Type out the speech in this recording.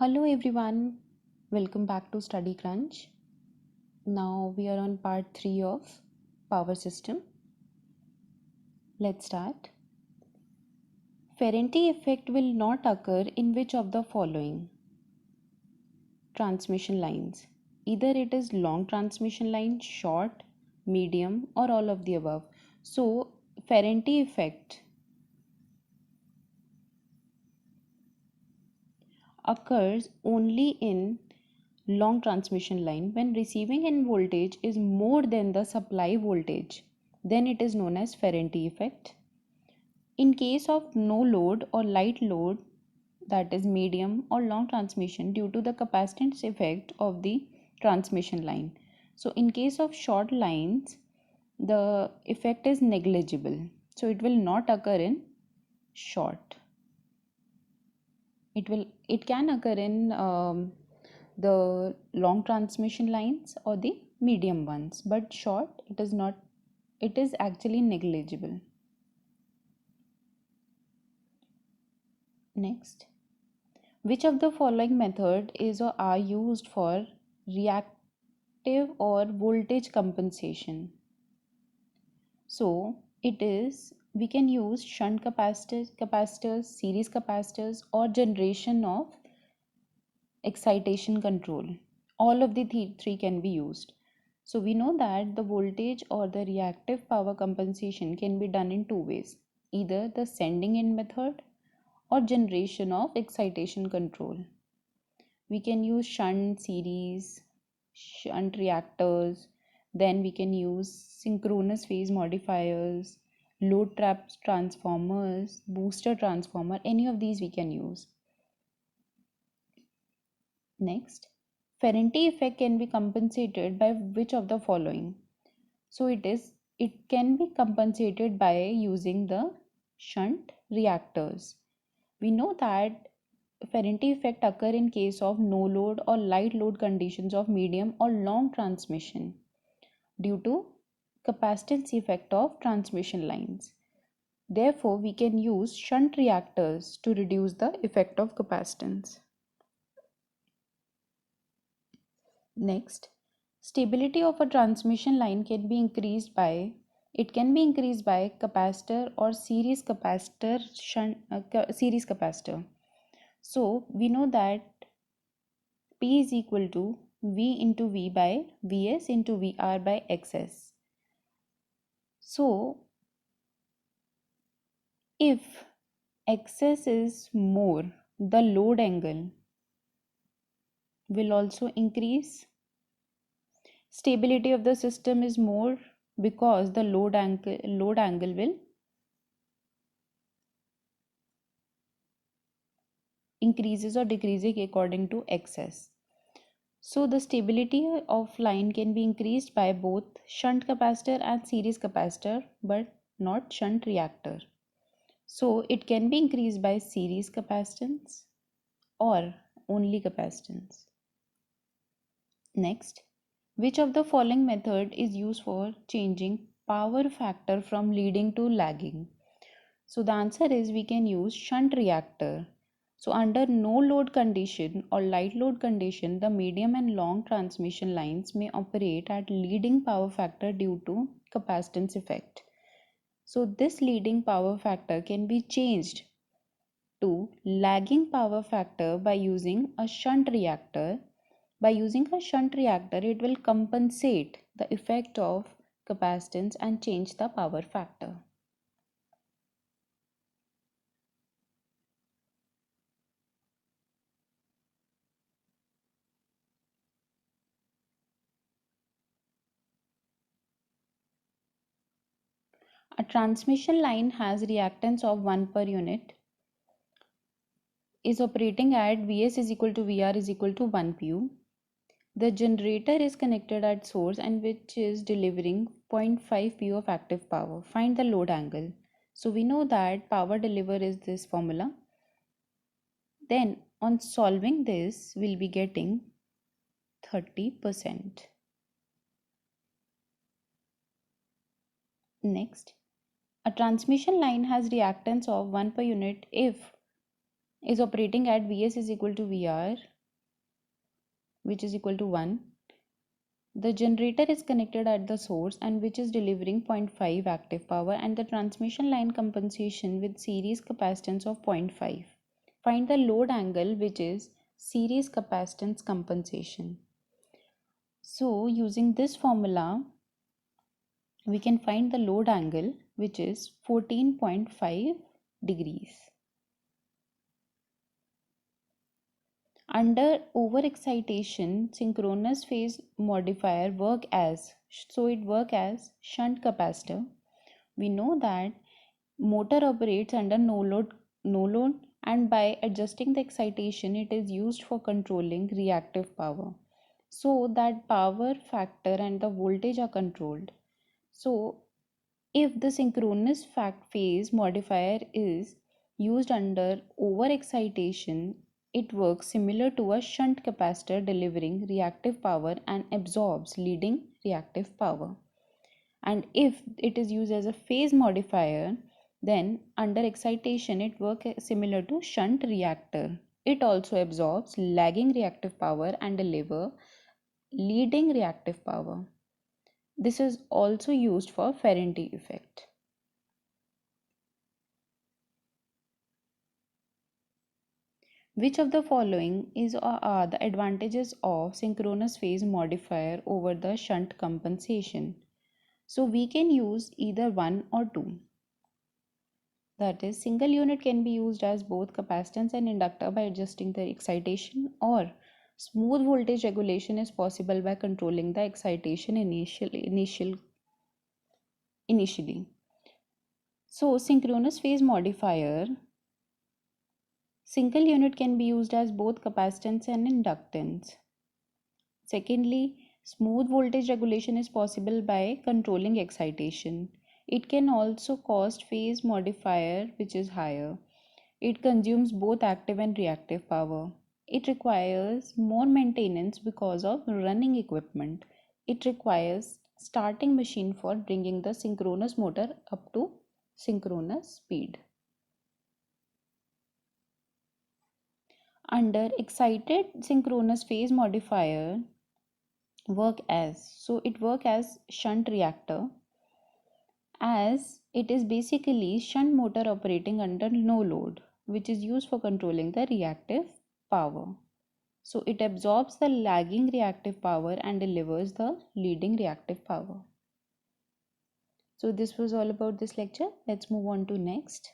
Hello everyone, welcome back to Study Crunch. Now we are on part 3 of power system. Let's start. Ferranti effect will not occur in which of the following transmission lines? Either it is long transmission line, short, medium, or all of the above. So Ferranti effect occurs only in long transmission line when receiving end voltage is more than the supply voltage. Then it is known as Ferranti effect. In case of no load or light load, that is medium or long transmission, due to the capacitance effect of the transmission line. So in case of short lines, the effect is negligible. So it will not occur in short. It can occur in the long transmission lines or the medium ones, but short it is not. It is actually negligible. Next, which of the following method is or are used for reactive or voltage compensation? So it is, we can use shunt capacitors, series capacitors, or generation of excitation control. All of the three can be used. So we know that the voltage or the reactive power compensation can be done in two ways, either the sending in method or generation of excitation control. We can use shunt, series, shunt reactors, then we can use synchronous phase modifiers, load trap transformers, booster transformer, any of these we can use. Next, Ferranti effect can be compensated by which of the following? So it can be compensated by using the shunt reactors. We know that Ferranti effect occur in case of no load or light load conditions of medium or long transmission due to capacitance effect of transmission lines. Therefore, we can use shunt reactors to reduce the effect of capacitance. Next, stability of a transmission line can be increased by capacitor or series capacitor series capacitor. So we know that P is equal to V into V by Vs into VR by Xs. So if Xs is more, the load angle will also increase. Stability of the system is more because the load angle will increases or decreases according to Xs. So the stability of line can be increased by both shunt capacitor and series capacitor, but not shunt reactor. So it can be increased by series capacitance or only capacitance. Next, which of the following method is used for changing power factor from leading to lagging? So the answer is we can use shunt reactor. So under no load condition or light load condition, the medium and long transmission lines may operate at leading power factor due to capacitance effect. So this leading power factor can be changed to lagging power factor by using a shunt reactor. By using a shunt reactor, it will compensate the effect of capacitance and change the power factor. A transmission line has reactance of 1 per unit, is operating at Vs is equal to Vr is equal to 1 pu. The generator is connected at source and which is delivering 0.5 pu of active power. Find the load angle. So we know that power deliver is this formula. Then on solving this, we'll be getting 30%. Next, a transmission line has reactance of 1 per unit if is operating at Vs is equal to Vr, which is equal to 1. The generator is connected at the source and which is delivering 0.5 active power, and the transmission line compensation with series capacitance of 0.5. Find the load angle, which is series capacitance compensation. So using this formula, we can find the load angle, which is 14.5 degrees. Under overexcitation, synchronous phase modifier work as shunt capacitor. We know that motor operates under no load, and by adjusting the excitation, it is used for controlling reactive power, so that power factor and the voltage are controlled. So if the synchronous phase modifier is used under overexcitation, it works similar to a shunt capacitor, delivering reactive power and absorbs leading reactive power. And if it is used as a phase modifier, then under excitation it works similar to shunt reactor. It also absorbs lagging reactive power and deliver leading reactive power. This is also used for Ferranti effect. Which of the following is or are the advantages of synchronous phase modifier over the shunt compensation? So we can use either one or two. That is, single unit can be used as both capacitance and inductor by adjusting the excitation, or smooth voltage regulation is possible by controlling the excitation initially. So synchronous phase modifier, single unit can be used as both capacitance and inductance. Secondly, smooth voltage regulation is possible by controlling excitation. It can also cost phase modifier, which is higher. It consumes both active and reactive power. It requires more maintenance because of running equipment. It requires starting machine for bringing the synchronous motor up to synchronous speed. Under excited synchronous phase modifier it work as shunt reactor, as it is basically shunt motor operating under no load, which is used for controlling the reactive power. So it absorbs the lagging reactive power and delivers the leading reactive power. So this was all about this lecture. Let's move on to next.